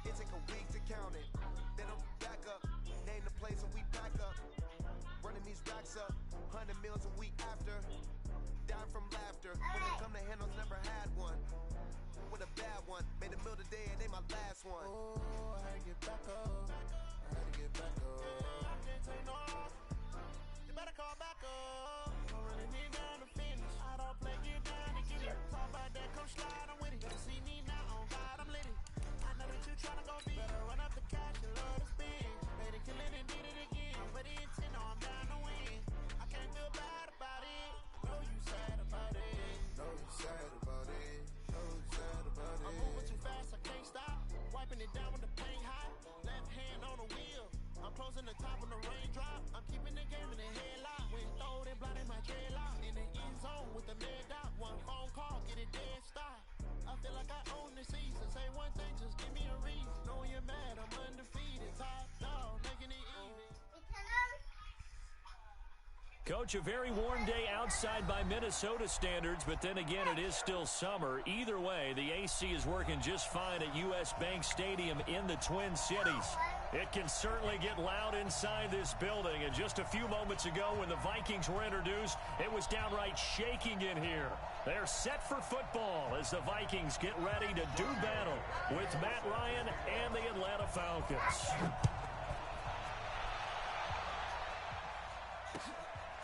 It take a week to count it. Then I'm back up. Name the place and we pack up. Running these racks up. 100 meals a week after. Dying from laughter. When it come to handles, never had one. With a bad one. Made a meal today and they my last one. Oh, I had to get back up. I had to get back up. I can't take no off. You better call back up. I'm running it down to finish. I don't play, get down and get it. Talk about that, come slide, I'm with it. You see me now, on God, I'm lit it. I know that you tryna go be. Better run up the cash, you love to spend. Made it, kill it, and did it again. But the intent, no, I'm down to win. I can't feel bad about it. Know you sad about it. Know you sad about it. Know you sad about it. I'm moving too fast, I can't stop. Wiping it down when the paint hot. Left hand on the wheel. I'm closing the top when the raindrop. I'm keeping the game in the headlock. When throwed and blinding my dreadlock. In the end zone with the mad dot. One phone call, get it dead stop. I feel like I own the season. Say one thing, just give me a reason. Knowing you're mad, I'm undefeated. Top dog, making it even. Coach, a very warm day outside by Minnesota standards, but then again, it is still summer. Either way, the AC is working just fine at U.S. Bank Stadium in the Twin Cities. It can certainly get loud inside this building, and just a few moments ago when the Vikings were introduced, it was downright shaking in here. They're set for football as the Vikings get ready to do battle with Matt Ryan and the Atlanta Falcons.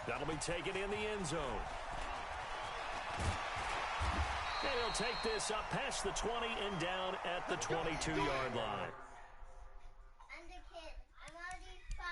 That'll be taken in the end zone. And he'll take this up past the 20 and down at the 22-yard line. I'm the kid. I'm already 5.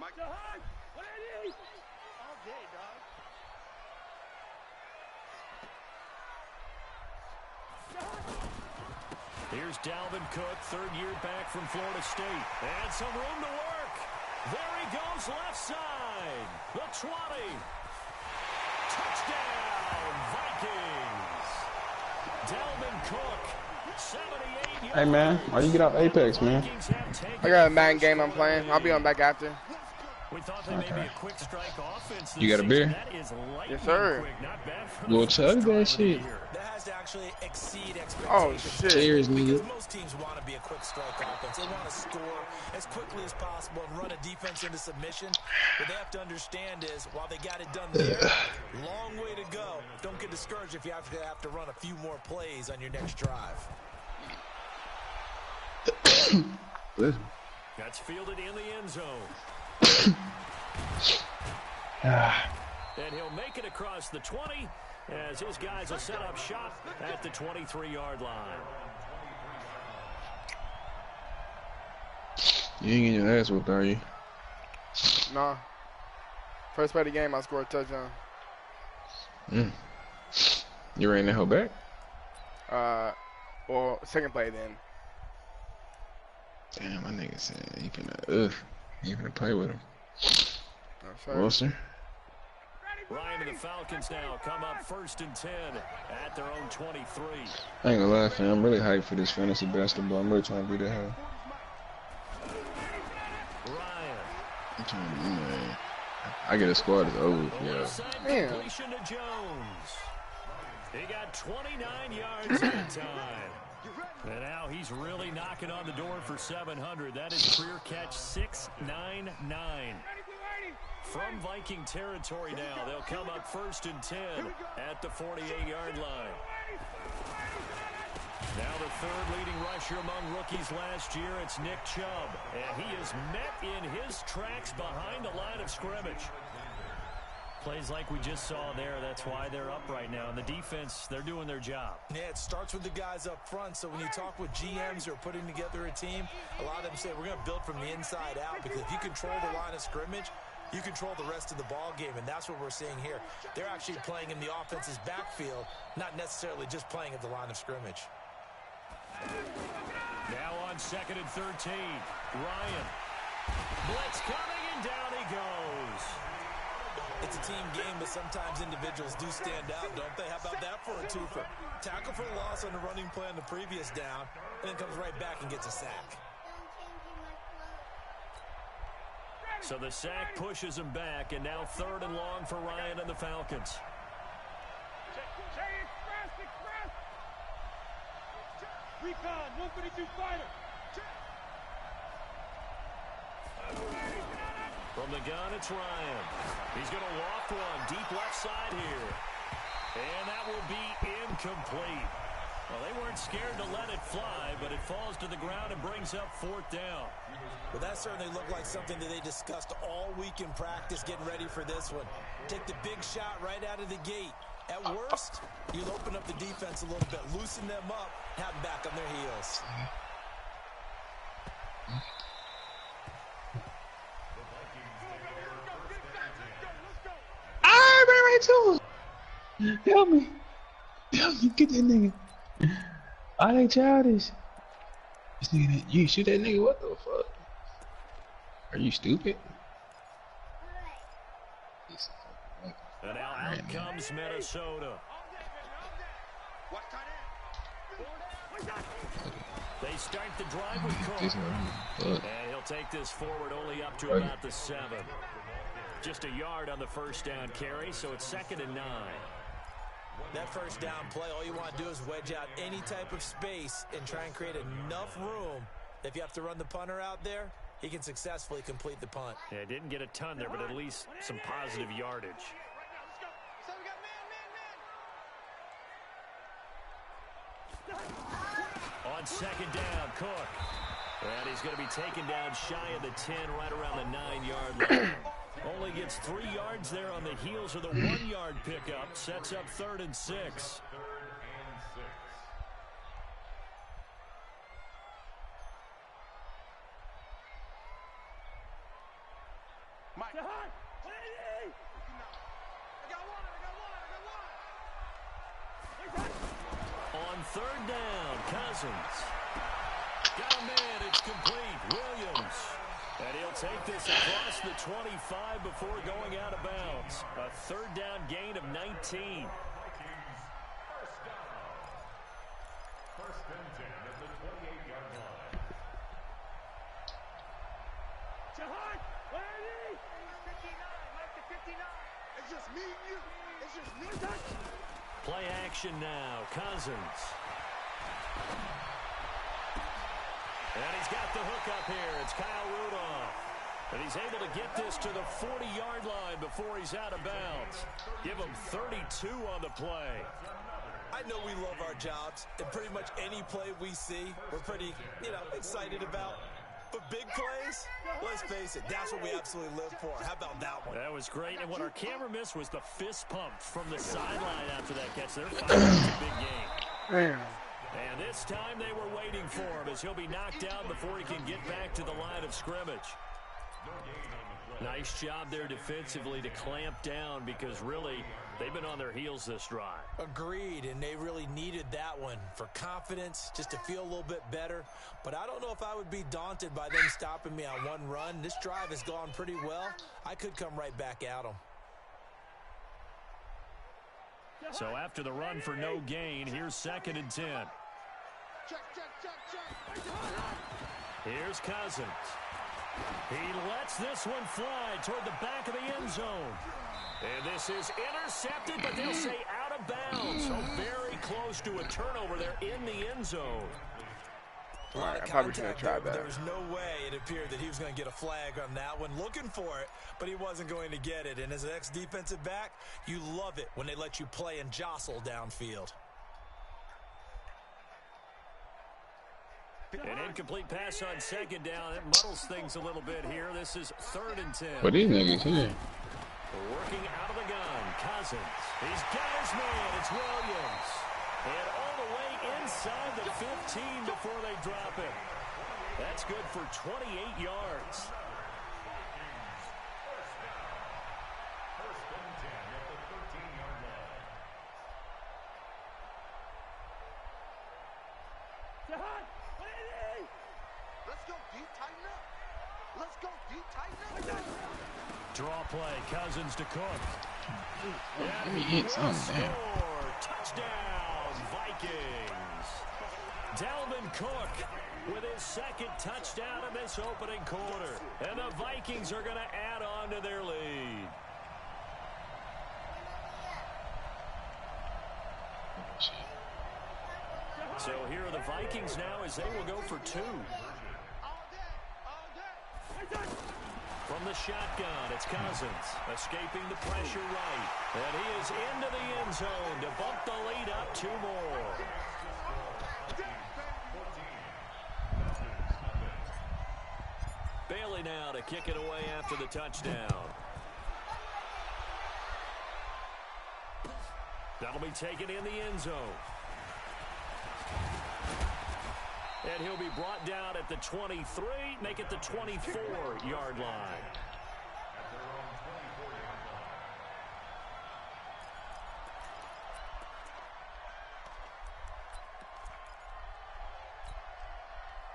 Mike, what I need? All day, dog. Here's Dalvin Cook, third year back from Florida State. And some room to work. There he goes left side. The 20. Touchdown, Vikings. Dalvin Cook, 78 yards. Hey, man, why you get off Apex, man? I got a Madden game I'm playing. I'll be on back after. We thought they may be a quick strike offense. You got a beer? Yes, sir. Well, chug that shit. That has to actually exceed expectations. Oh, shit. Cheers, nigga. Most teams want to be a quick strike offense. They want to score as quickly as possible and run a defense into submission. What they have to understand is, while they got it done there, long way to go. Don't get discouraged if you have to run a few more plays on your next drive. That's fielded in the end zone. And he'll make it across the 20 as his guys will set up shop at the 23-yard line. You ain't getting your ass whooped, are you? Nah. First play of the game, I scored a touchdown. You ran that hoe back? Well, second play then. Damn, my nigga said you finna play with him. No, sir. Wilson. Ready, Ryan and the Falcons now come up 1st and 10 at their own 23. I ain't gonna lie, fam. I'm really hyped for this fantasy basketball. I'm really trying to be that high. Ryan. I'm trying to be, man. I get a squad that's over. Yeah. Completion to Jones. He got 29 yards that time. And now he's really knocking on the door for 700. That is career catch 699. From Viking territory now, they'll come up 1st and 10 at the 48-yard line. Now the 3rd leading rusher among rookies last year, it's Nick Chubb. And he is met in his tracks behind the line of scrimmage. Plays like we just saw there. That's why they're up right now. And the defense, they're doing their job. Yeah, it starts with the guys up front. So when you talk with GMs who are putting together a team, a lot of them say we're going to build from the inside out, because if you control the line of scrimmage, you control the rest of the ball game, and that's what we're seeing here. They're actually playing in the offense's backfield, not necessarily just playing at the line of scrimmage. Now on 2nd and 13, Ryan. Blitz coming, and down he goes. It's a team game, but sometimes individuals do stand out, don't they? How about that for a twofer? Tackle for a loss on the running play on the previous down, and then comes right back and gets a sack. So the sack pushes him back, and now 3rd and long for Ryan and the Falcons. Recon, 152 fighter. From the gun, it's Ryan. He's going to loft one deep left side here. And that will be incomplete. Well, they weren't scared to let it fly, but it falls to the ground and brings up 4th down. Well, that certainly looked like something that they discussed all week in practice, getting ready for this one. Take the big shot right out of the gate. At worst, you'll open up the defense a little bit, loosen them up, have them back on their heels. Ah, ran right to him. Help me. Help me. Get that nigga. All they childish. This nigga, you shoot that nigga, what the fuck? Are you stupid? And now out comes Minnesota. They start the drive with Cook. And he'll take this forward only up to about the 7. Just a yard on the 1st down carry, so it's 2nd and 9. That 1st down play, all you want to do is wedge out any type of space and try and create enough room. If you have to run the punter out there, he can successfully complete the punt. Yeah, didn't get a ton there, but at least some positive yardage. On 2nd down, Cook. And he's going to be taken down shy of the 10, right around the 9-yard line. Only gets 3 yards there on the heels of the 1-yard pickup. Sets up 3rd and 6. Mike. On 3rd down, Cousins. Got a man, it's complete. Williams. And he'll take this across the 25 before going out of bounds. A 3rd down gain of 19. Play action now, Cousins. And he's got the hook up here. It's Kyle Rudolph. And he's able to get this to the 40-yard line before he's out of bounds. Give him 32 on the play. I know we love our jobs, and pretty much any play we see, we're pretty, excited about. But big plays, let's face it, that's what we absolutely live for. How about that one? That was great. And what our camera missed was the fist pump from the sideline after that catch. They're fighting. It's a big game. Damn. And this time they were waiting for him as he'll be knocked down before he can get back to the line of scrimmage. Nice job there defensively to clamp down because really they've been on their heels this drive. Agreed, and they really needed that one for confidence, just to feel a little bit better. But I don't know if I would be daunted by them stopping me on one run. This drive has gone pretty well. I could come right back at them. So after the run for no gain, here's 2nd and 10. Here's Cousins. He lets this one fly toward the back of the end zone. And this is intercepted, but they'll say out of bounds. So very close to a turnover there in the end zone. All right, I probably should have tried that. There was no way it appeared that he was going to get a flag on that one. Looking for it, but he wasn't going to get it. And as an ex-defensive back, you love it when they let you play and jostle downfield. An incomplete pass on 2nd down. That muddles things a little bit here. This is 3rd and 10. What these niggas here? Working out of the gun, Cousins. He's got his man. It's Williams. And all the way inside the 15 before they drop it. That's good for 28 yards. Let's go deep, tighten up. Let's go deep, tighten up. Draw play, Cousins to Cook. Let me hit something there. Touchdown, Vikings. Dalvin Cook with his 2nd touchdown in this opening quarter. And the Vikings are going to add on to their lead. So here are the Vikings now as they will go for 2. From the shotgun, it's Cousins, escaping the pressure right. And he is into the end zone to bump the lead up 2 more. Bailey now to kick it away after the touchdown. That'll be taken in the end zone. And he'll be brought down at the 23, make it the 24-yard line.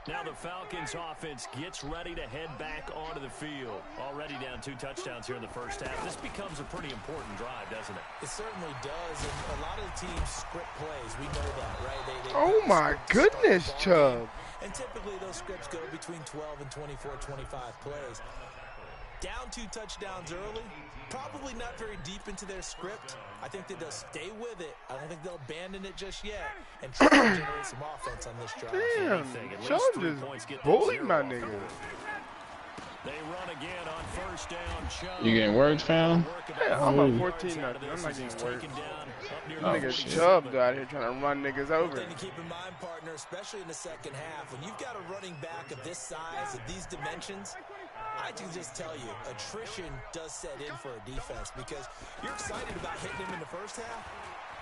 Now the Falcons offense gets ready to head back onto the field. Already down 2 touchdowns here in the first half. This becomes a pretty important drive, doesn't it? It certainly does, and a lot of the teams script plays. We know that, right? They Oh my goodness, Chubb. And typically those scripts go between 12 and 24, 25 plays. Down 2 touchdowns early, probably not very deep into their script. I think that they'll stay with it. I don't think they'll abandon it just yet and try to generate some offense on this drive. Damn, Chubb just bullied my nigga. They run again on 1st down. Chubb. You getting words found? Yeah, I'm up 14-0. I'm not getting words. Nigga Chubb out here trying to run niggas over. Thing to keep in mind, partner, especially in the second half, when you've got a running back of this size, of these dimensions, I can just tell you, attrition does set in for a defense because you're excited about hitting him in the first half.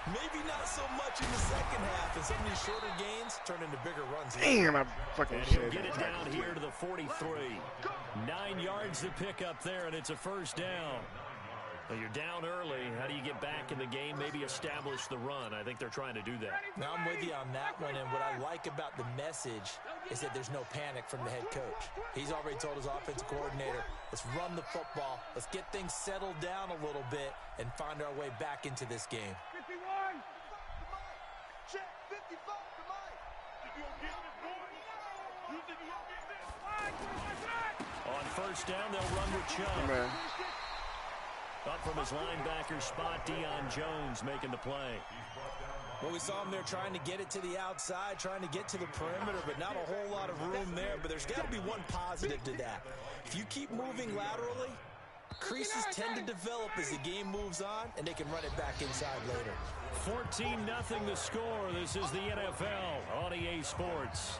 Maybe not so much in the second half, and some of these shorter gains turn into bigger runs. Damn, I fucking and shit. He'll get it down here to the 43. 9 yards to pick up there, and it's a 1st down. Well, you're down early. How do you get back in the game? Maybe establish the run. I think they're trying to do that. Now, I'm with you on that one, and what I like about the message is that there's no panic from the head coach. He's already told his offensive coordinator, let's run the football, let's get things settled down a little bit, and find our way back into this game. 51. Check 55 to Mike. You gonna get this, boy? You think you gonna get this? On 1st down, they'll run with Chubb. Man. Up from his linebacker spot, Deion Jones making the play. Well, we saw him there trying to get it to the outside, trying to get to the perimeter, but not a whole lot of room there. But there's got to be one positive to that. If you keep moving laterally, creases tend to develop as the game moves on, and they can run it back inside later. 14-0 the score. This is the NFL on EA Sports.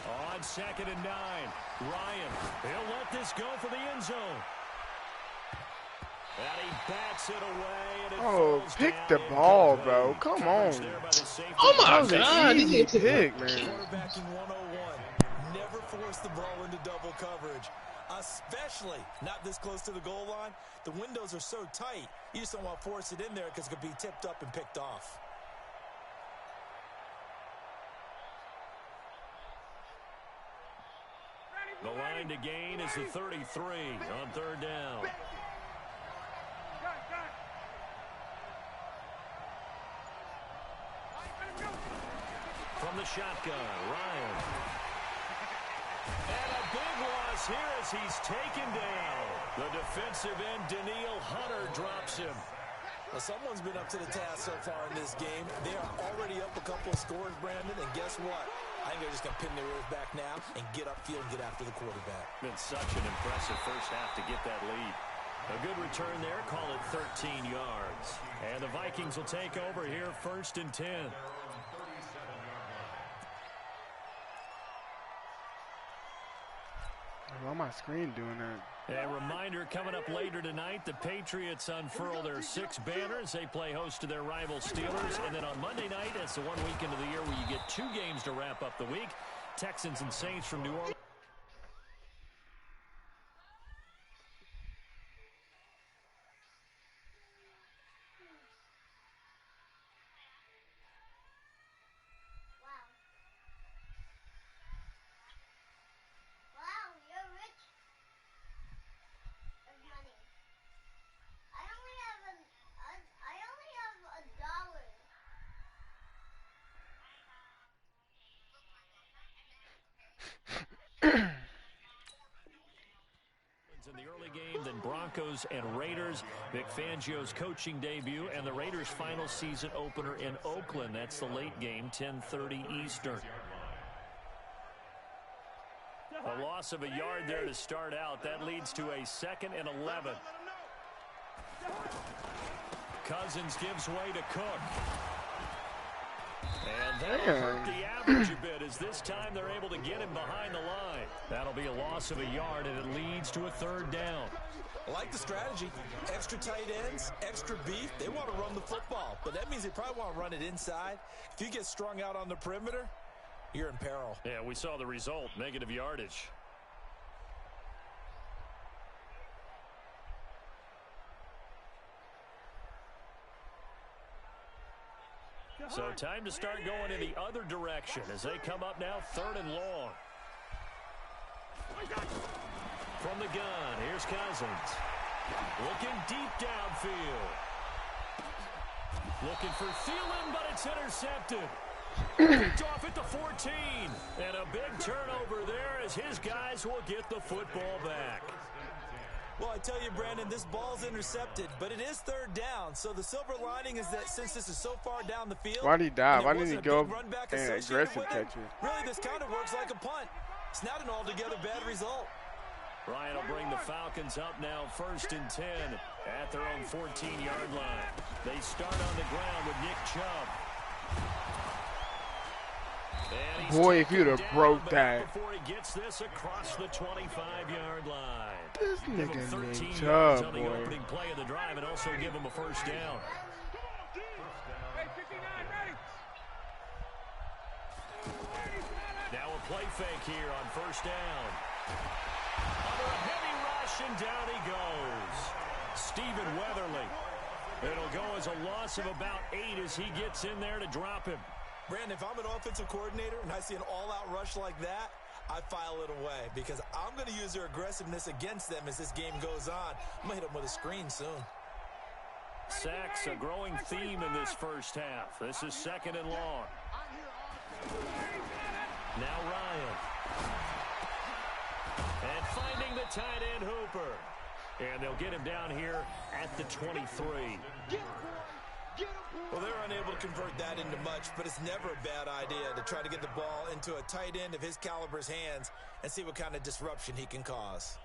On 2nd and 9, Ryan, he'll let this go for the end zone. And he bats it away. And it falls Pick down the ball, bro. incomplete. Come Coverage on. there by the safety. Oh my That was God! an easy This is pick, man. Quarterbacking 101. Never force the ball into double coverage. especially not this close to the goal line. The windows are so tight, you just don't want to force it in there because it could be tipped up and picked off. The line to gain is the 33 on third down. From the shotgun, Ryan. And a big loss here as he's taken down. The defensive end, Daniil Hunter, drops him. Well, someone's been up to the task so far in this game. They are already up a couple of scores, Brandon, and guess what? I think they're just going to pin their ears back now and get upfield and get after the quarterback. Been such an impressive first half to get that lead. A good return there, call it 13 yards. And the Vikings will take over here, 1st and 10. Why my screen doing that? A reminder, coming up later tonight, the Patriots unfurl their 6 banners. They play host to their rival Steelers. And then on Monday night, it's the one weekend of the year where you get 2 games to wrap up the week. Texans and Saints from New Orleans. In the early game, then Broncos and Raiders. Vic Fangio's coaching debut and the Raiders' final season opener in Oakland. That's the late game, 10:30 Eastern. A loss of a yard there to start out. That leads to a 2nd and 11. Cousins gives way to Cook. And that'll hurt the average a bit as this time they're able to get him behind the line. That'll be a loss of a yard, and it leads to a 3rd down. I like the strategy. Extra tight ends, extra beef. They want to run the football, but that means they probably want to run it inside. If you get strung out on the perimeter, you're in peril. Yeah, we saw the result, negative yardage. So time to start going in the other direction as they come up now 3rd and long. From the gun, here's Cousins. Looking deep downfield. Looking for Thielen, but it's intercepted. Picked off at the 14. And a big turnover there as his guys will get the football back. Well, I tell you, Brandon, this ball's intercepted, but it is 3rd down. So the silver lining is that since this is so far down the field, why did he dive? Why didn't he go and aggressive catch it? Really, this kind of works like a punt. It's not an altogether bad result. Ryan will bring the Falcons up now 1st and 10 at their own 14-yard line. They start on the ground with Nick Chubb. Boy, if you'd have broke that. Before he gets this across the 25-yard line. This Give him nigga 13 Nick yards Chubb, on the boy. opening play of the drive and also give him a 1st down. Now a play fake here on 1st down. Under a heavy rush, and down he goes. Stephen Weatherly. It'll go as a loss of about 8 as he gets in there to drop him. Brandon, if I'm an offensive coordinator and I see an all-out rush like that, I file it away because I'm going to use their aggressiveness against them as this game goes on. I'm going to hit them with a screen soon. Sacks, a growing theme in this first half. This is 2nd and long. Now Ryan. And finding the tight end Hooper. And they'll get him down here at the 23. Well, they're unable to convert that into much, but it's never a bad idea to try to get the ball into a tight end of his caliber's hands and see what kind of disruption he can cause.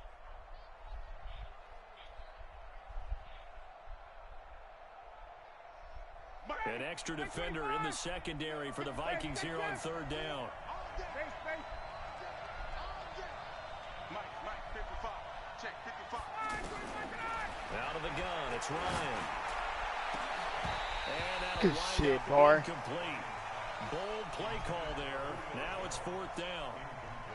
An extra defender in the secondary for the Vikings here on 3rd down. Out of the gun, it's Ryan. And Good shit, boy. Complete. Bold play call there. Now it's 4th down.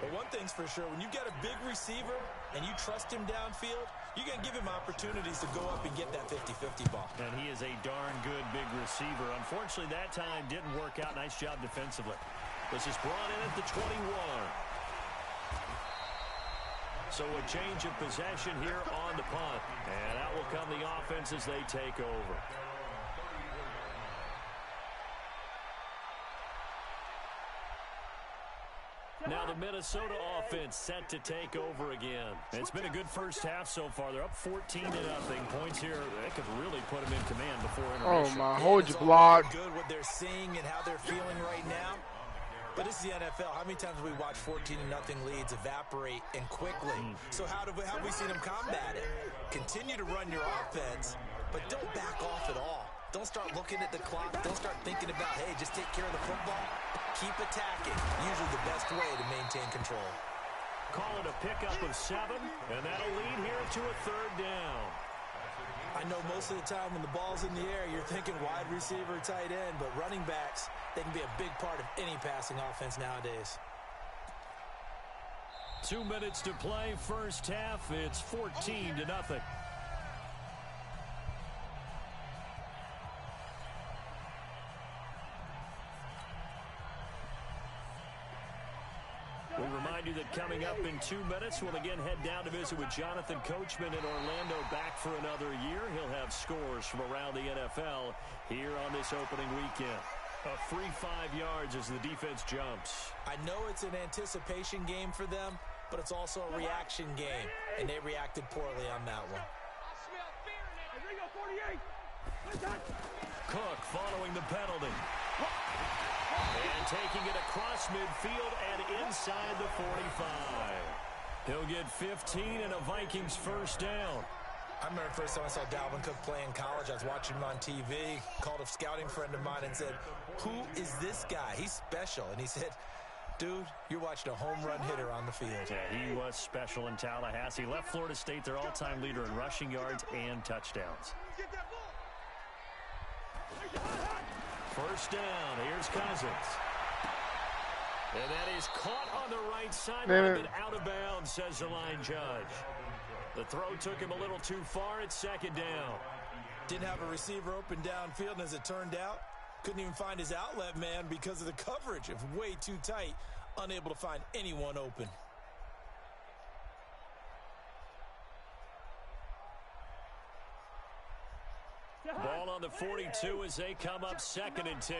But one thing's for sure, when you get a big receiver and you trust him downfield, you're going to give him opportunities to go up and get that 50-50 ball. And he is a darn good big receiver. Unfortunately, that time didn't work out. Nice job defensively. This is brought in at the 21. So a change of possession here on the punt. And out will come the offense as they take over. Now the Minnesota offense set to take over again. It's been a good first half so far. They're up 14-0. Points here, that could really put them in command before intermission. Oh, my. Hold your block. Good what they're seeing and how they're feeling right now. But this is the NFL. How many times have we watched 14-0 leads evaporate and quickly? So how have we seen them combat it? Continue to run your offense, but don't back off at all. Don't start looking at the clock. Don't start thinking about, hey, just take care of the football. Keep attacking. Usually the best way to maintain control. Call it a pickup of 7, and that'll lead here to a 3rd down. I know most of the time when the ball's in the air, you're thinking wide receiver, tight end, but running backs, they can be a big part of any passing offense nowadays. 2 minutes to play, first half. It's 14-0. We remind you that coming up in 2 minutes, we'll again head down to visit with Jonathan Coachman in Orlando, back for another year. He'll have scores from around the NFL here on this opening weekend. A free 5 yards as the defense jumps. I know it's an anticipation game for them, but it's also a reaction game, and they reacted poorly on that one. Cook following the penalty. And taking it across midfield and inside the 45. He'll get 15 and a Vikings first down. I remember the first time I saw Dalvin Cook play in college. I was watching him on TV, called a scouting friend of mine and said, who is this guy? He's special. And he said, dude, you're watching a home run hitter on the field. Yeah, he was special in Tallahassee. Left Florida State their all-time leader in rushing yards and touchdowns. First down, here's Cousins. And that is caught on the right side, but out of bounds, says the line judge. The throw took him a little too far. It's 2nd down. Didn't have a receiver open downfield, and as it turned out, couldn't even find his outlet man because of the coverage. It was way too tight, unable to find anyone open. Ball on the 42 as they come up 2nd and 10.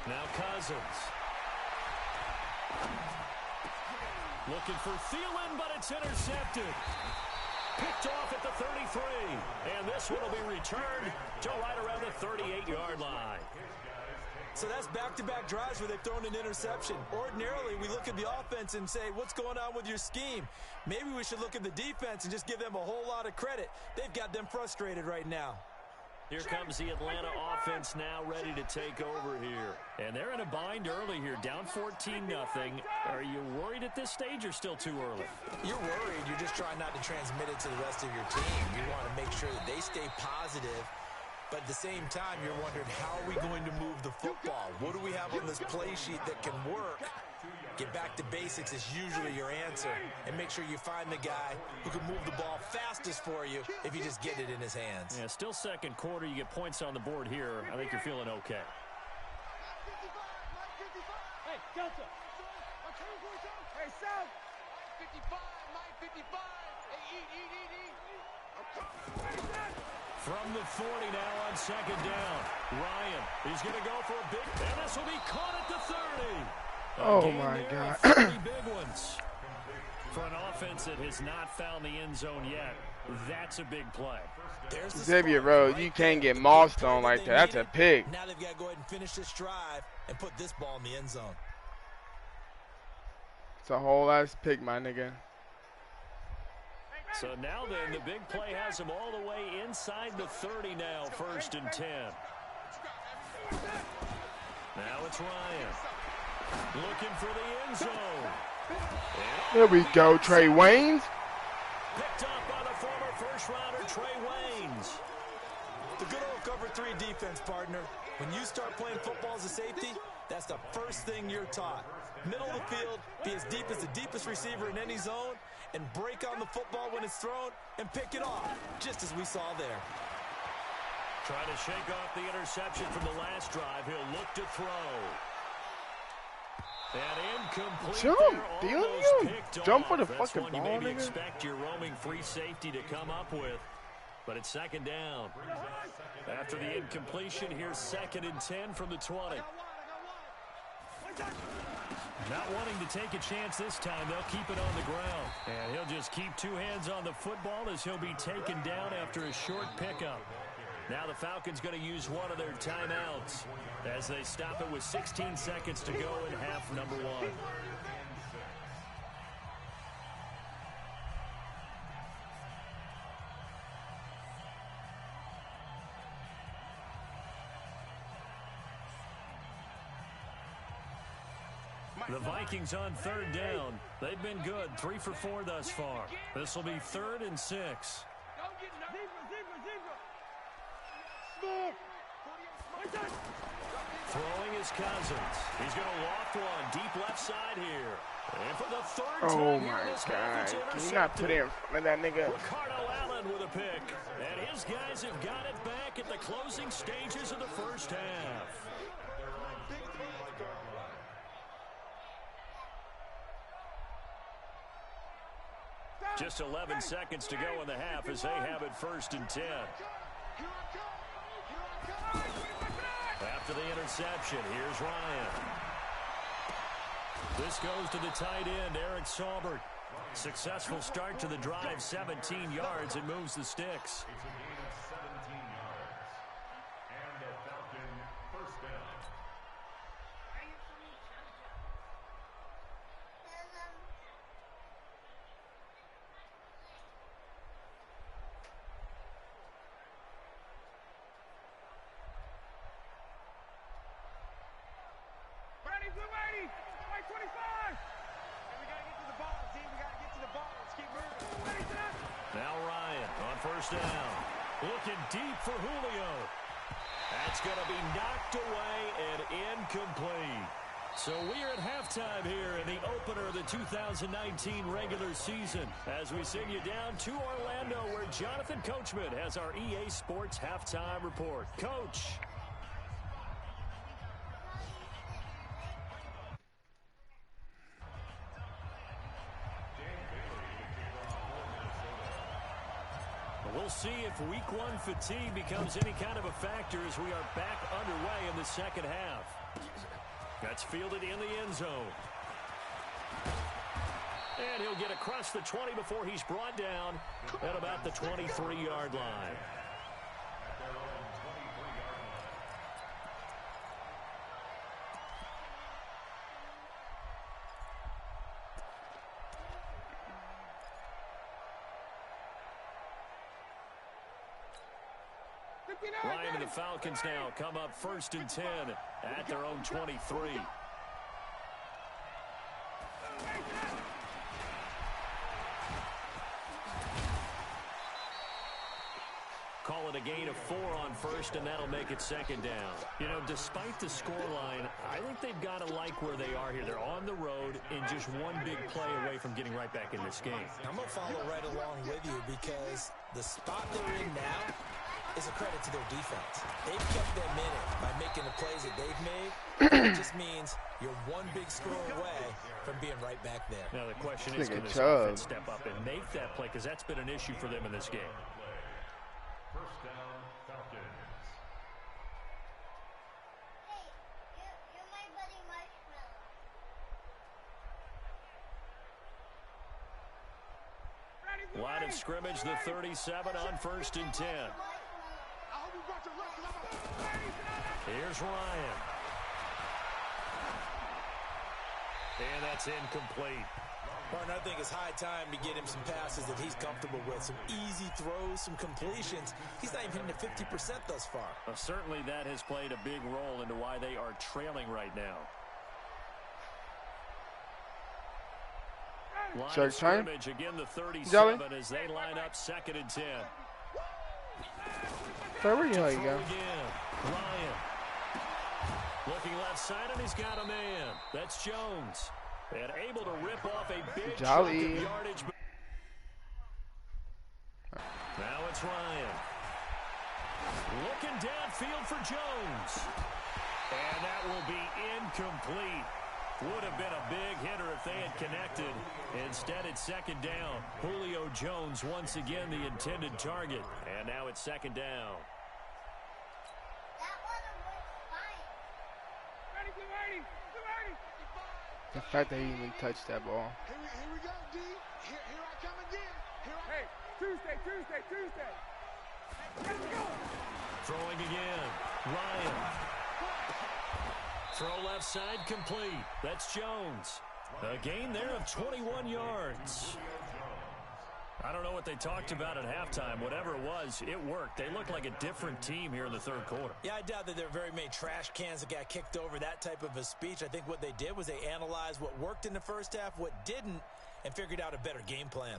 Now Cousins. Looking for Thielen, but it's intercepted. Picked off at the 33. And this one will be returned to right around the 38-yard line. So that's back-to-back drives where they've thrown an interception. Ordinarily, we look at the offense and say, what's going on with your scheme? Maybe we should look at the defense and just give them a whole lot of credit. They've got them frustrated right now. Here comes the Atlanta offense now ready to take over here. And they're in a bind early here, down 14-0. Are you worried at this stage or still too early? You're worried. You're just trying not to transmit it to the rest of your team. You want to make sure that they stay positive. But at the same time, you're wondering, how are we going to move the football? What do we have on this play sheet that can work? Get back to basics is usually your answer. And make sure you find the guy who can move the ball fastest for you if you just get it in his hands. Yeah, still 2nd quarter. You get points on the board here. I think you're feeling okay. Hey, Delta. Hey, South. 55, 55. Hey, eat. I'm coming. From the 40 now on 2nd down. Ryan, he's going to go for a big, and this will be caught at the 30. Oh, my God. 30 big ones. For an offense that has not found the end zone yet, that's a big play. Xavier Rhodes, you can't get mossed on like that. That's a pick. Now they've got to go ahead and finish this drive and put this ball in the end zone. It's a whole ass pick, my nigga. So now then, the big play has him all the way inside the 30 now, 1st and 10. Now it's Ryan. Looking for the end zone. There we go, Trey Waynes. Picked up by the former first-rounder, Trey Waynes. The good old cover 3 defense, partner. When you start playing football as a safety, that's the first thing you're taught. Middle of the field, be as deep as the deepest receiver in any zone, and break on the football when it's thrown and pick it off, just as we saw there. Trying to shake off the interception from the last drive. He'll look to throw. And incomplete. Jump for the That's fucking one ball, you maybe nigga. expect your roaming free safety to come up with. But it's second down. After the incompletion, here's 2nd and 10 from the 20. Not wanting to take a chance this time, they'll keep it on the ground. And he'll just keep 2 hands on the football as he'll be taken down after a short pickup. Now the Falcons going to use one of their timeouts as they stop it with 16 seconds to go in half number 1. The Vikings on 3rd down. They've been good, 3 for 4 thus far. This will be 3rd and 6. Throwing his Cousins. He's going to loft one deep left side here. And for the 3rd time, Oh my God. Can you not put it in front of that nigga? Ricardo Allen with a pick. And his guys have got it back at the closing stages of the first half. Just 11 seconds to go in the half as they have it 1st and 10. After the interception, here's Ryan. This goes to the tight end, Eric Saubert. Successful start to the drive, 17 yards, and moves the sticks. Now Ryan on 1st down. Looking deep for Julio. That's going to be knocked away and incomplete. So we are at halftime here in the opener of the 2019 regular season as we send you down to Orlando where Jonathan Coachman has our EA Sports halftime report. Coach. We'll see if week 1 fatigue becomes any kind of a factor as we are back underway in the second half. That's fielded in the end zone. And he'll get across the 20 before he's brought down at about the 23-yard line. Ryan and the Falcons now come up 1st and 10 at their own 23. Call it a gain of 4 on 1st, and that'll make it 2nd down. You know, despite the scoreline, I think they've got to like where they are here. They're on the road and just one big play away from getting right back in this game. I'm going to follow right along with you because the spot they're in now is a credit to their defense. They've kept them in it by making the plays that they've made. It just means you're one big score away from being right back there. Now the question is, can this offense step up and make that play? Because that's been an issue for them in this game. First down, Falcons. Hey, you're my buddy Marshmallow. Line of scrimmage, the 37 on 1st and 10. Here's Ryan. And that's incomplete. Martin, I think it's high time to get him some passes that he's comfortable with. Some easy throws, some completions. He's not even hitting the 50% thus far. Well, certainly that has played a big role into why they are trailing right now. Line of scrimmage, again the 37 as they line up 2nd and 10. Where you go? Ryan. Looking left side, and he's got a man. That's Jones. And able to rip off a big chunk of yardage. Now it's Ryan. Looking downfield for Jones. And that will be incomplete. Would have been a big hitter if they had connected. Instead, it's second down. Julio Jones once again the intended target. And now it's second down. The fact that he even touched that ball. Here we go, D. Here I come again. Hey, Tuesday. Let's go. Throwing again. Ryan. Throw left side complete. That's Jones. A gain there of 21 yards. I don't know what they talked about at halftime. Whatever it was, it worked. They look like a different team here in the third quarter. Yeah, I doubt that there are very many trash cans that got kicked over, that type of a speech. I think what they did was they analyzed what worked in the first half, what didn't, and figured out a better game plan.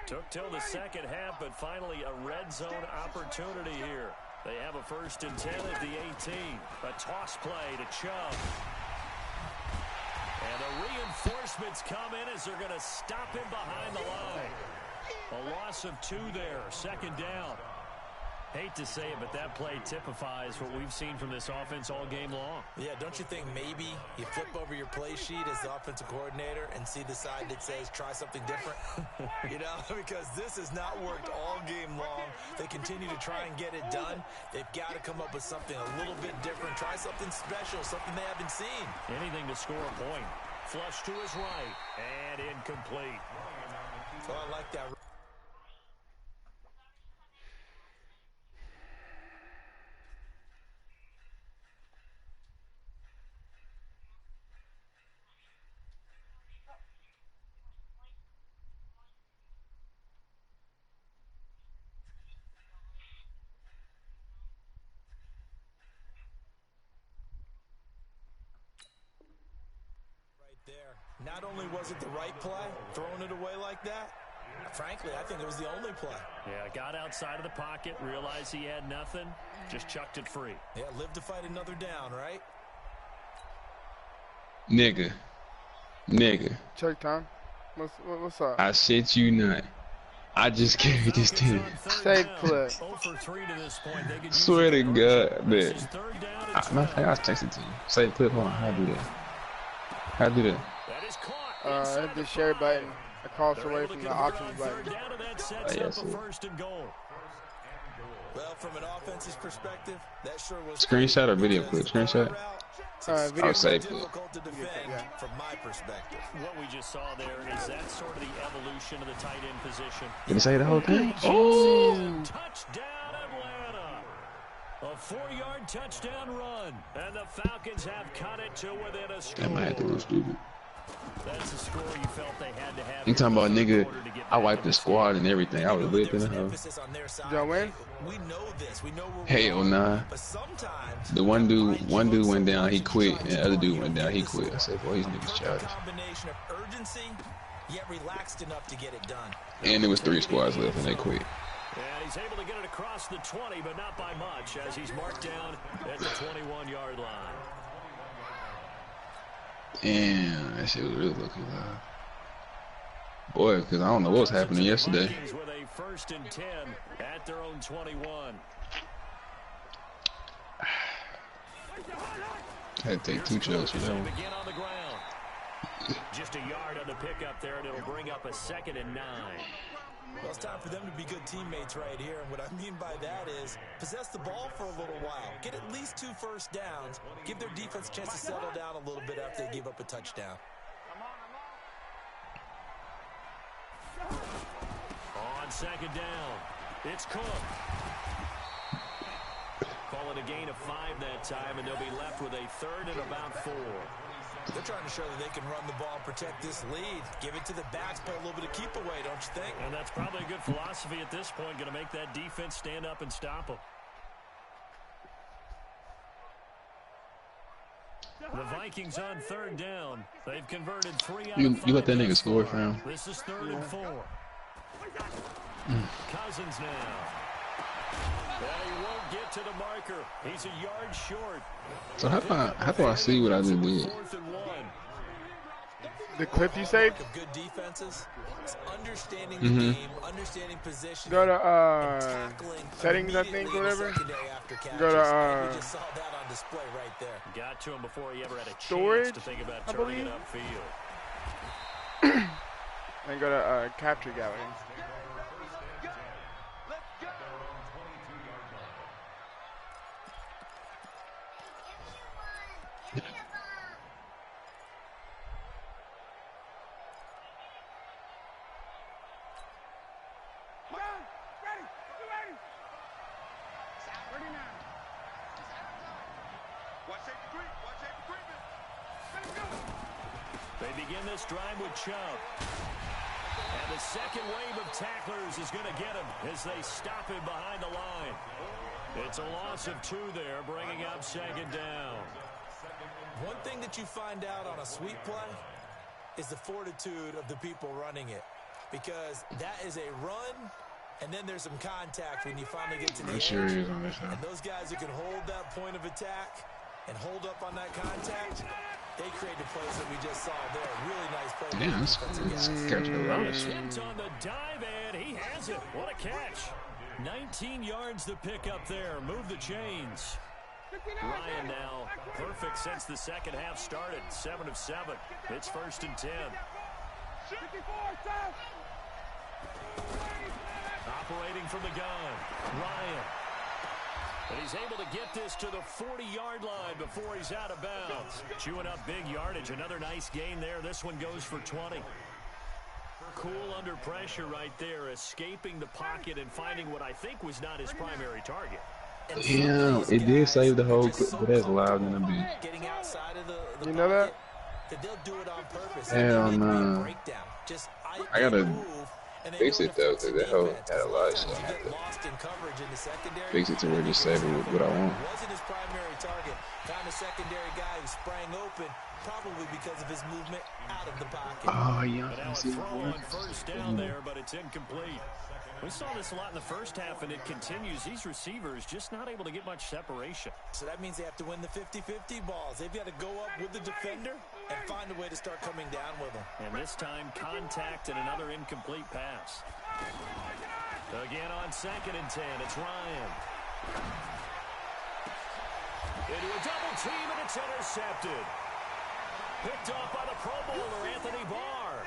Took till the second half, but finally a red zone opportunity here. They have a 1st and 10 at the 18. A toss play to Chubb. And the reinforcements come in as they're going to stop him behind the line. A loss of 2 there, second down. Hate to say it, but that play typifies what we've seen from this offense all game long. Yeah, don't you think maybe you flip over your play sheet as the offensive coordinator and see the side that says try something different? You know, because this has not worked all game long. They continue to try and get it done. They've got to come up with something a little bit different. Try something special, something they haven't seen. Anything to score a point. Flush to his right and incomplete. So I like that. There. Not only was it the right play, throwing it away like that, frankly, I think it was the only play. Yeah, got outside of the pocket, realized he had nothing, just chucked it free. Yeah, live to fight another down, right? Nigga. Check time. What's up? I shit you not. I just carried this team. Save clip. Swear to God, man. I was texting to you. Save clip. Hold on. How do that? How do that? Hit the share button across away from the options button. Yes, well, from an offensive perspective, that sure was screenshot or video clip? Screenshot? Video save clip. Difficult to defend from my perspective. What we just saw there is that sort of the evolution of the tight end position. Did it say the whole thing? Oh! Touchdown, Atlanta! A 4-yard touchdown run, and the Falcons have cut it to within a score. That might have to look stupid. That's a score you felt they had to have. You talking about, nigga, I wiped the squad and everything. I was living in the house. Y'all win? We know this. We know hell nah. But sometimes the one dude went down, he quit, and the other dude went down, he quit. I said, boy, these niggas childish. Combination of urgency, yet relaxed enough to get it done. And there was 3 squads left, and they quit. And he's able to get it across the 20, but not by much, as he's marked down at the 21-yard line. Damn, that shit was really looking live. Boy, because I don't know what was happening yesterday. With a 1st and 10 at their own 21. I had to take 2 shots for that one. Again on the ground. Just a yard on the pickup there, and it'll bring up a 2nd and 9. Well, it's time for them to be good teammates right here. And what I mean by that is possess the ball for a little while. Get at least 2 first downs. Give their defense a chance to settle down a little bit after they give up a touchdown. On 2nd down, it's Cook. Call it a gain of 5 that time, and they'll be left with a 3rd and about 4. They're trying to show that they can run the ball and protect this lead. Give it to the backs, play a little bit of keep away, don't you think? And that's probably a good philosophy at this point, going to make that defense stand up and stop them. The Vikings on 3rd down. They've converted 3 out of 5. You let that nigga score, fam. This is 3rd and 4. Cousins now. Well, he won't get to the marker. He's a yard short. So how do I see what I just did? The clip you saved? Of good defenses, understanding the game, understanding position. Go to settings, I think, or whatever. Go to we just saw that on display right there. Got to him before he ever had a storage, chance to think about turning it upfield. And go to capture gallery. They begin this drive with Chubb. And the second wave of tacklers is going to get him as they stop him behind the line. It's a loss of 2 there, bringing up second down. One thing that you find out on a sweep play is the fortitude of the people running it. Because that is a run, and then there's some contact when you finally get to the edge. And those guys who can hold that point of attack and hold up on that contact, they create the plays that we just saw there. Really nice play. Yeah, that's catching a lot of shit. On the dive, and he has it. What a catch. 19 yards to pick up there. Move the chains. Ryan now perfect since the second half started. 7 of 7. It's 1st and 10. Operating from the gun. Ryan. And he's able to get this to the 40-yard line before he's out of bounds. Chewing up big yardage. Another nice gain there. This one goes for 20. Cool under pressure right there, escaping the pocket and finding what I think was not his primary target. Yeah, it did save the whole clip, but that's loud in a bit. Getting outside of the you know that? They'll do it on purpose. Hell no. I gotta fix it though, because that hoe had a lot of shit. Fix it to where just save it with what I want. Wasn't his primary target. Found a secondary guy who sprang open, probably because of his movement out of the pocket. Oh, yeah. Now a throw on 1st down there, but it's incomplete. We saw this a lot in the first half, and it continues. These receivers just not able to get much separation. So that means they have to win the 50-50 balls. They've got to go up with the defender and find a way to start coming down with them. And this time, contact and another incomplete pass. Again on 2nd and 10, it's Ryan. Into a double team, and it's intercepted. Picked off by the Pro Bowler, Anthony Barr.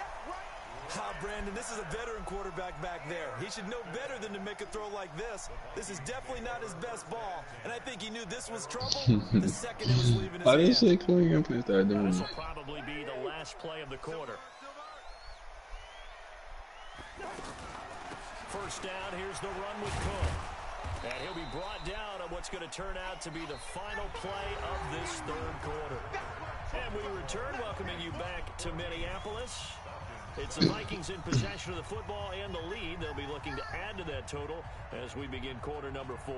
Brandon, this is a veteran quarterback back there. He should know better than to make a throw like this. This is definitely not his best ball, and I think he knew this was trouble the second it was leaving his hand. This shit clean. Please start doing this it. will probably be the last play of the quarter. 1st down, here's the run with Cook. And he'll be brought down on what's going to turn out to be the final play of this 3rd quarter. And we return, welcoming you back to Minneapolis. It's the Vikings in possession of the football and the lead. They'll be looking to add to that total as we begin quarter number 4.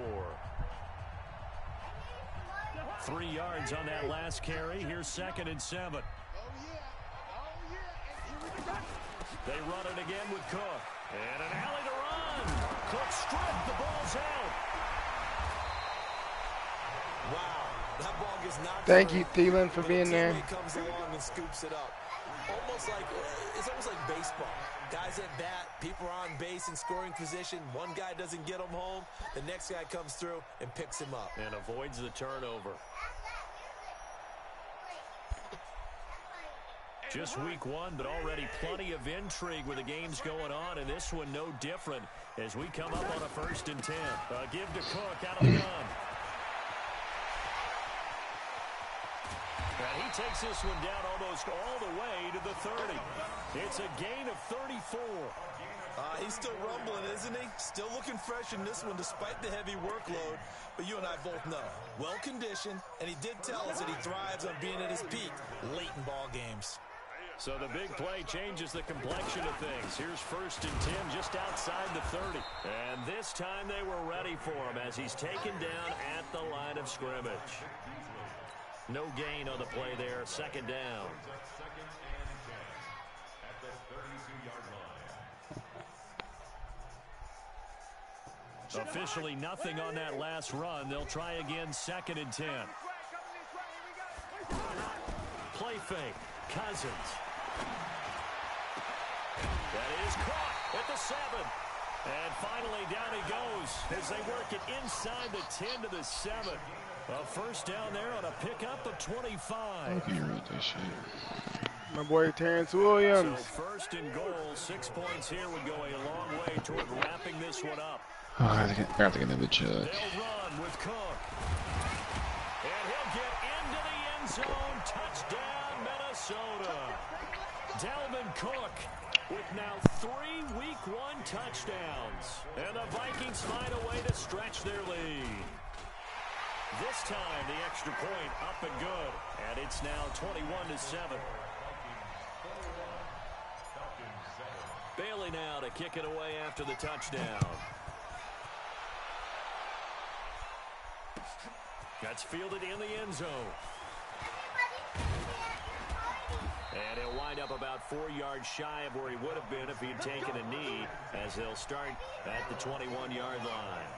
3 yards on that last carry. Here's 2nd and 7. They run it again with Cook. And an alley to run. Cook stripped. The ball's out. Wow. That ball gets knocked. Thank you, Thielen, for being there. Comes along and scoops it up. It's almost like baseball. Guys at bat, people are on base in scoring position. One guy doesn't get him home. The next guy comes through and picks him up. And avoids the turnover. Just week 1, but already plenty of intrigue with the games going on, and this one no different as we come up on a 1st and 10. Give to Cook out of the gun. And he takes this one down almost all the way to the 30. It's a gain of 34. He's still rumbling, isn't he? Still looking fresh in this one despite the heavy workload. But you and I both know, well-conditioned, and he did tell us that he thrives on being at his peak late in ball games. So the big play changes the complexion of things. Here's 1st and 10 just outside the 30. And this time they were ready for him as he's taken down at the line of scrimmage. No gain on the play there. 2nd down. Officially nothing on that last run. They'll try again, 2nd and 10. Play fake. Cousins. That is caught at the 7. And finally down he goes as they work it inside the 10 to the 7. A first down there on a pickup of 25. You wrote that shit. My boy Terrence Williams. So 1st and goal, 6 points here would go a long way toward wrapping this one up. Oh, I have to get another chug. They'll run with Cook. And he'll get into the end zone. Touchdown, Minnesota. Dalvin Cook with now 3 Week 1 touchdowns. And the Vikings find a way to stretch their lead. This time, the extra point up and good. And it's now 21-7. Bailey now to kick it away after the touchdown. That's fielded in the end zone. And he'll wind up about 4 yards shy of where he would have been if he had taken a knee, as they'll start at the 21-yard line.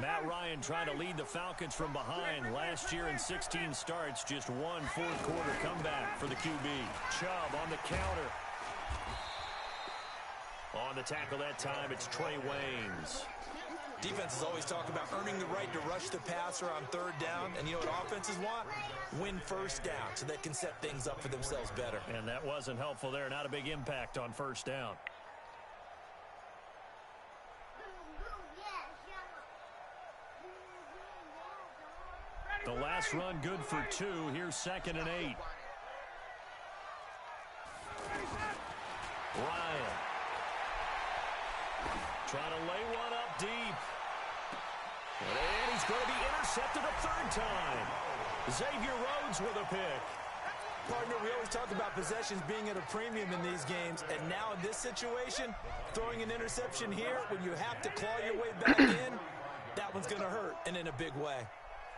Matt Ryan trying to lead the Falcons from behind. Last year in 16 starts, just 1 fourth-quarter comeback for the QB. Chubb on the counter. On the tackle that time, it's Trey Waynes. Defenses always talk about earning the right to rush the passer on 3rd down. And you know what offenses want? Win 1st down so they can set things up for themselves better. And that wasn't helpful there. Not a big impact on 1st down. The last run good for 2. Here's 2nd and 8. Ryan. Trying to lay one up deep. And he's going to be intercepted a 3rd time. Xavier Rhodes with a pick. Partner, we always talk about possessions being at a premium in these games. And now in this situation, throwing an interception here when you have to claw your way back in, that one's going to hurt, and in a big way.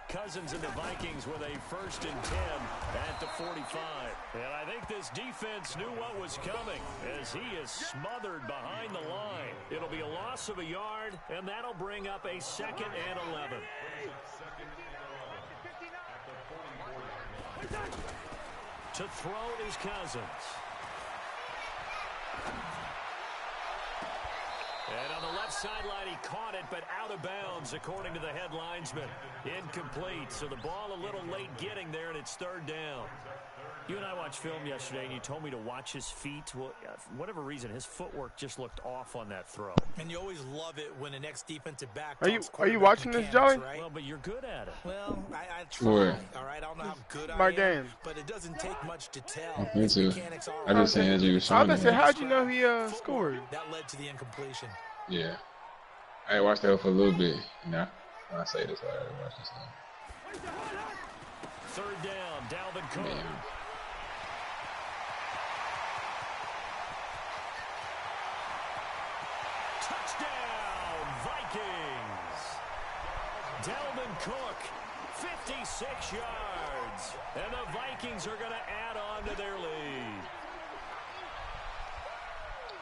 Cousins and the Vikings with a 1st and 10 at the 45. And I think this defense knew what was coming as he is smothered behind the line. It'll be a loss of a yard, and that'll bring up a 2nd and 11. To throw is Cousins. And on the left sideline, he caught it, but out of bounds, according to the head linesman. Incomplete, so the ball a little late getting there, and it's 3rd down. You and I watched film yesterday, and you told me to watch his feet. Well, for whatever reason, his footwork just looked off on that throw. And you always love it when an ex-defensive back Are you watching this, Joey? Right? Well, but you're good at it. Well, I try. All right, I don't know how good I am, game. but it doesn't take much to tell. Me too. I just saying as you were I showing was me. say, how'd you know he scored? That led to the incompletion. Yeah. I watched that for a little bit. Nah, when I say this, I already watched this one. 3rd down, Dalvin Cook. Man. Touchdown, Vikings. Dalvin Cook, 56 yards. And the Vikings are going to add on to their lead.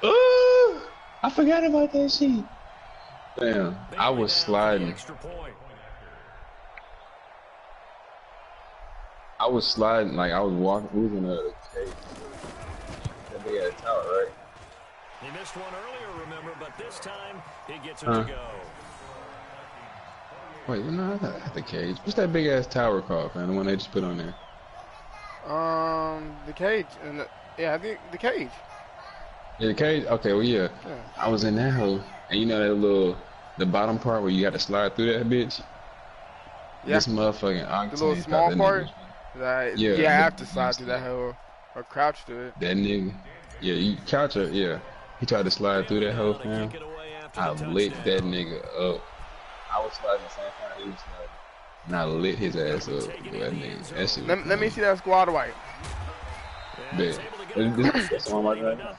Ooh, I forgot about that shit. Damn, I was sliding. I was sliding, like I was moving the cage. That big ass tower, right? He missed one earlier, remember, but this time he gets it to go. Wait, no, not the cage. What's that big ass tower called, man? The one they just put on there. The cage. Yeah, I think the cage. Yeah, the cage. Okay, well, yeah. I was in that hole, and you know that the bottom part where you got to slide through that bitch. Yeah. This motherfucking octane. The little small part. Yeah, I have to slide through that hole or crouch through it. That nigga. Yeah, you crouch it. Yeah. He tried to slide through that hole, man. I lit that nigga up. I was sliding the same time he was sliding. And I lit his ass up. That nigga. That shit let me see that squad white. Bet. Able to That's the one like that.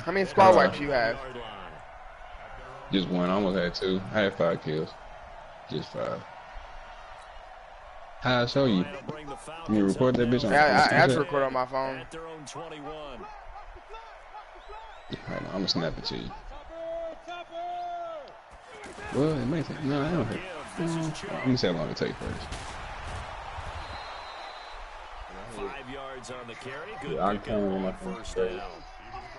How many spot wipes you have? Just one. I almost had 2. I had 5 kills. Just 5. How I show you? Can you record that bitch on? I have to record on my phone. Hold on, I'm gonna snap it to you. Well, it may take. No, I don't hit. Let me see how long it takes first. 5 yards on the carry. Good Yeah, I'm coming with my first down.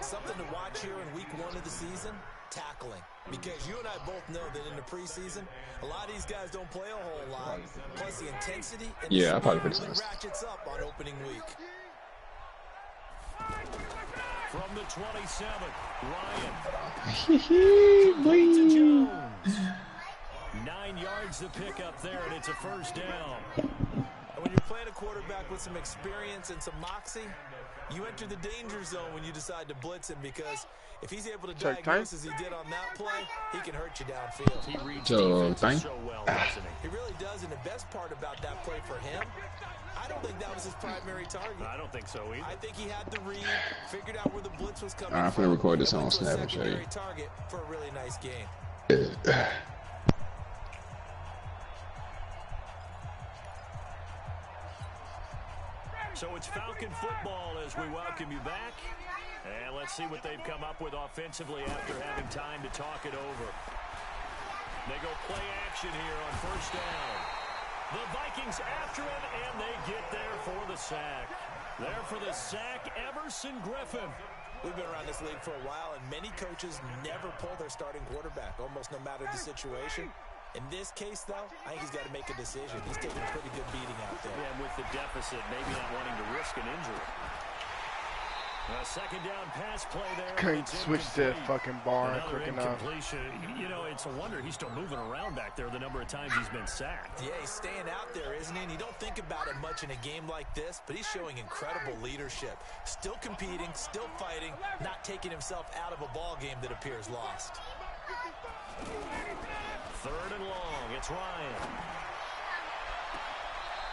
Something to watch here in week 1 of the season, tackling. Because you and I both know that in the preseason, a lot of these guys don't play a whole lot. Plus the intensity and yeah, I probably really ratchets up on opening week. From the 27, Ryan. to Jones. 9 yards to pick up there, and it's a first down. And when you're playing a quarterback with some experience and some moxie, you enter the danger zone when you decide to blitz him, because if he's able to diagnose as he did on that play, he can hurt you downfield. He reads defenses so well, doesn't he? He really does, and the best part about that play for him, I don't think that was his primary target. I don't think so either. I think he had the read, figured out where the blitz was coming I'm from. gonna record this on Snap and show you. Target for a really nice game. So it's Falcon football as we welcome you back. And let's see what they've come up with offensively after having time to talk it over. They go play action here on first down. The Vikings after him, and they get there for the sack. There for the sack, Everson Griffin. We've been around this league for a while, and many coaches never pull their starting quarterback, almost no matter the situation. In this case, though, I think he's got to make a decision. He's taking a pretty good beating out there. Yeah, and with the deficit, maybe not wanting to risk an injury. A second down pass play there. Couldn't switch the fucking bar quick enough. You know, it's a wonder he's still moving around back there the number of times he's been sacked. Yeah, he's staying out there, isn't he? And you don't think about it much in a game like this, but he's showing incredible leadership. Still competing, still fighting, not taking himself out of a ball game that appears lost. Third and long, it's Ryan.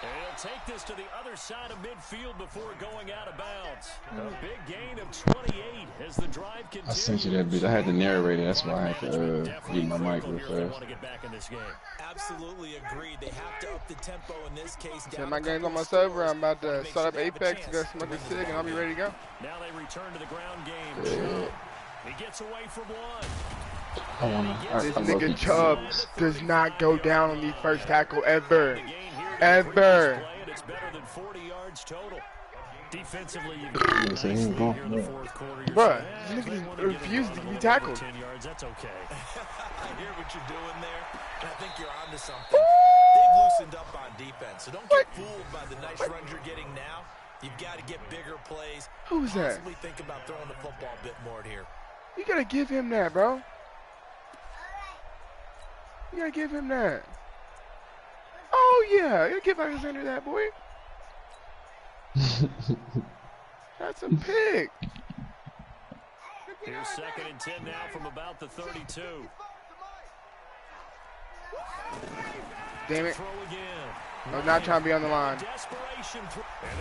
And he'll take this to the other side of midfield before going out of bounds. A big gain of 28 as the drive continues. I sent you that bitch. I had to narrate it. That's why I had to get my mic real fast. Absolutely agreed. They have to up the tempo in this case. Send my games on my server. I'm about to start up Apex, go smoke a cig, and I'll be ready to go. Now they return to the ground game. He gets away from one. This nigga Chubb does not go down on the first tackle ever. Ever. It's better than 40 yards total. Defensively, you've Bruh, this nigga refused to be tackled. 10 yards, that's okay. I hear what you're doing there, and I think you're onto something. They've loosened up on defense, so don't get fooled by the nice runs you're getting now. You've got to get bigger plays. Who's that? Possibly think about throwing the football a bit more here. You gotta give him that, bro. You gotta give him that. Oh yeah, you give Alexander that, boy. That's a pick. Here's 2nd and 10 now from about the 32. Damn it. Throw again. I'm not trying to be on the line. And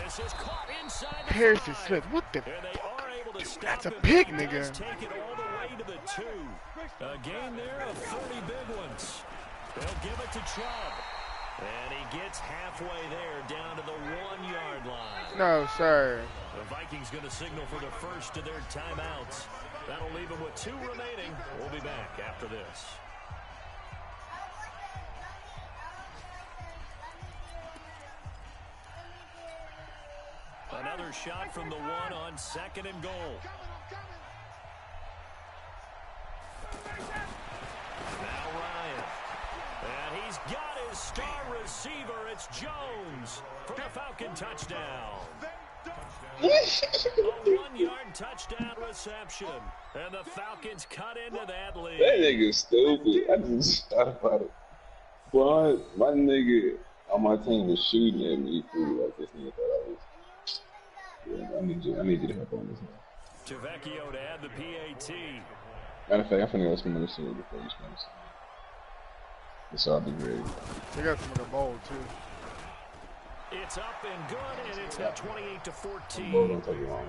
this is caught inside Harrison Smith, what the? That's a pick, nigga. Take it all the way to the 2. A gain there of 30 big ones. They'll give it to Chubb. And he gets halfway there down to the 1-yard line. No, sir. The Vikings going to signal for the first of their timeouts. That'll leave them with 2 remaining. We'll be back after this. Another shot from the 1 on 2nd and goal. Now Ryan. And he's got his star receiver. It's Jones for the Falcon touchdown. A 1-yard touchdown reception. And the Falcons cut into that lead. That nigga's stupid. I just thought about it. Boy, my nigga on my team was shooting at me through like this nigga thought I was. Yeah, I need you to help on this one. Tavecchio to add the PAT. Matter of fact, I'm finna go some other shit before you spend some. This all be ready. They got some of the bowl too. It's up and good, and it's now 28-14. Don't take it long.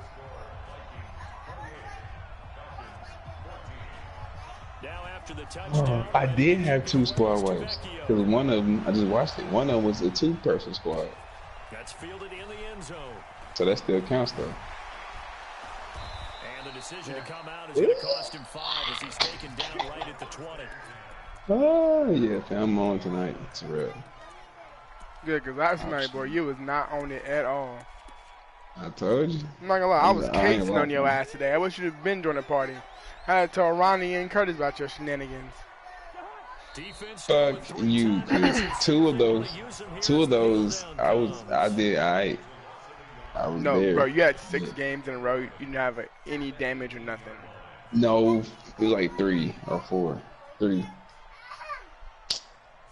Now after the touchdown, I did have 2 squad wipes. Because one of them, I just watched it. One of them was a 2-person squad. That's fielded in the end zone. So that still counts, though. And the decision to come out is going to cost him 5 as he's taken down right at the 20. Oh, yeah, fam, I'm on tonight. It's real. Good, because last night, boy, you was not on it at all. I told you. I'm not gonna lie, I was I ain't casing on your lying. ass today. I wish you'd have been during the party. I had to tell Ronnie and Curtis about your shenanigans. Defense Fuck you, cause two of those, I was there. No, bro, you had 6 games in a row. You didn't have any damage or nothing. No, it was like 3 or 4. 3.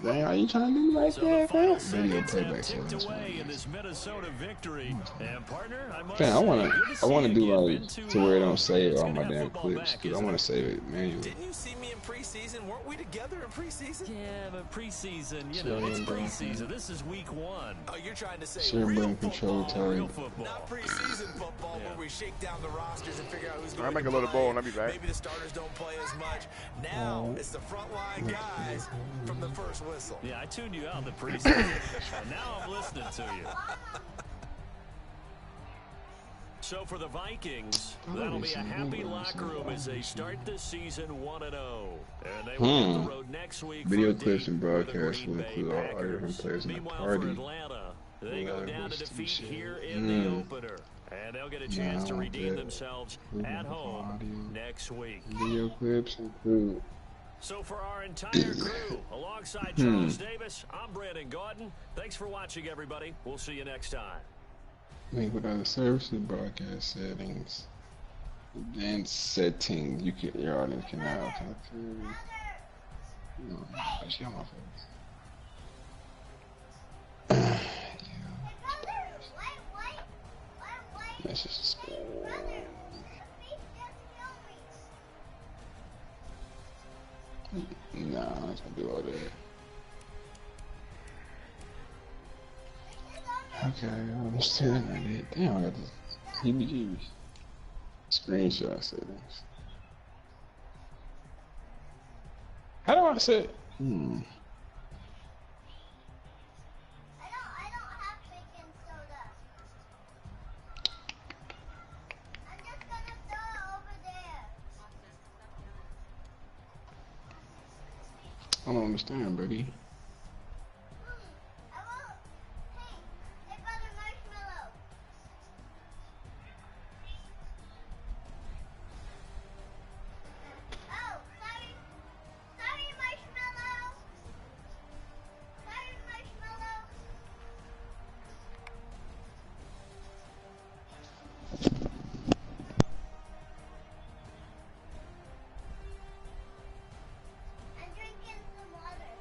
Dang, are you trying to do me like that, fam? Video playback. ticked away in this Minnesota victory. And partner, I must Fam, I say, wanna do Been like too to where it long. don't save It's all good my to have damn football clips, back, cause I isn't wanna it? save it manually. Didn't you see me in preseason? Weren't we together in preseason? Yeah, but preseason, Sure, it's bro. preseason. This is week 1. Oh, you're trying to say Sure, real bro, control football, Real time. football. not preseason football where we shake down the rosters and figure out who's going I'll make to a little play. bowl and I'll be back. Maybe the starters don't play as much. Now it's the frontline guys from the first whistle. Yeah, I tuned you out in the preseason. And now I'm listening to you. So for the Vikings, that'll be a happy locker room as they start the season 1-0. And they will hit the road next week. Video for a clips date and with the broadcasts Green will Bay include all Packers. different players in the Meanwhile, party. for Atlanta, they go down to defeat here in the opener. And they'll get a chance to redeem themselves at home next week. Video clips include. So for our entire crew, alongside Charles Davis, I'm Brandon Gordon. Thanks for watching, everybody. We'll see you next time. Link with other services, broadcast settings, and settings. Your audience can now talk to. No, actually on my face. That's just. Nah, I'm not gonna do all that. Okay, I understand that. Damn, I got this heebie-jeebies. Screenshot settings. How do I set? I don't have baking soda. I'm just gonna throw it over there. I don't understand, buddy. I won't. Hey, they got a marshmallow. Oh, sorry. Sorry, marshmallow. Sorry, marshmallow. I'm drinking some water.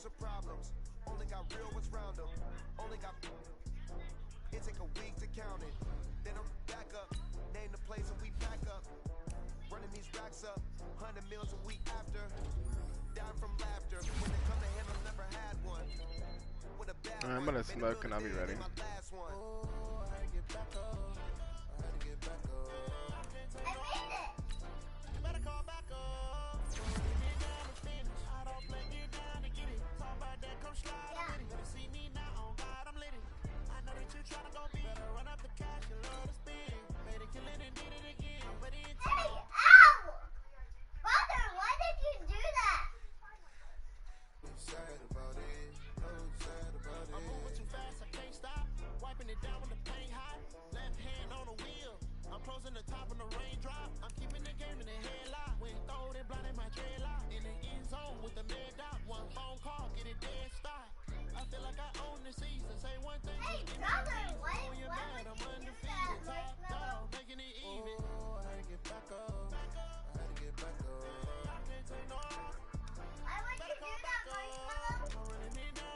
haters are problems. Only got real ones round them. Only got. It take a week to count it. Then I'm back up. Name the place and we back up. Running these racks up. 100 meals a week after. Down from laughter. When they come to handle, never had one. With a bad I'm gonna smoke and I'll be ready. my last one.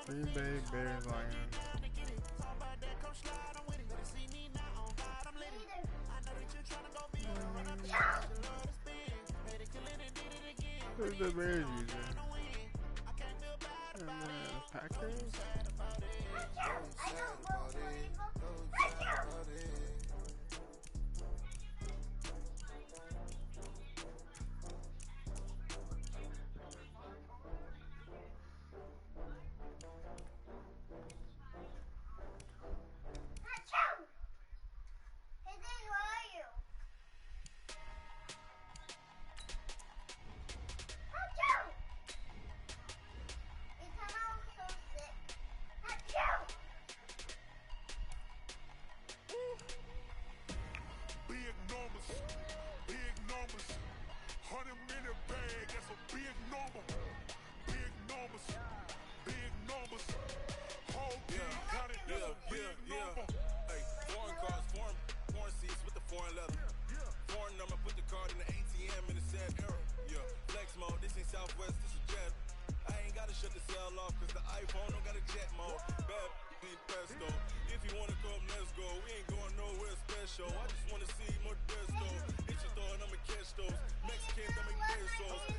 Green Bay Bears Lions. Who's the Bears user? And the Packers? I just wanna see more Desco. It's your thought, I'ma catch those Mexicans, I make pesos.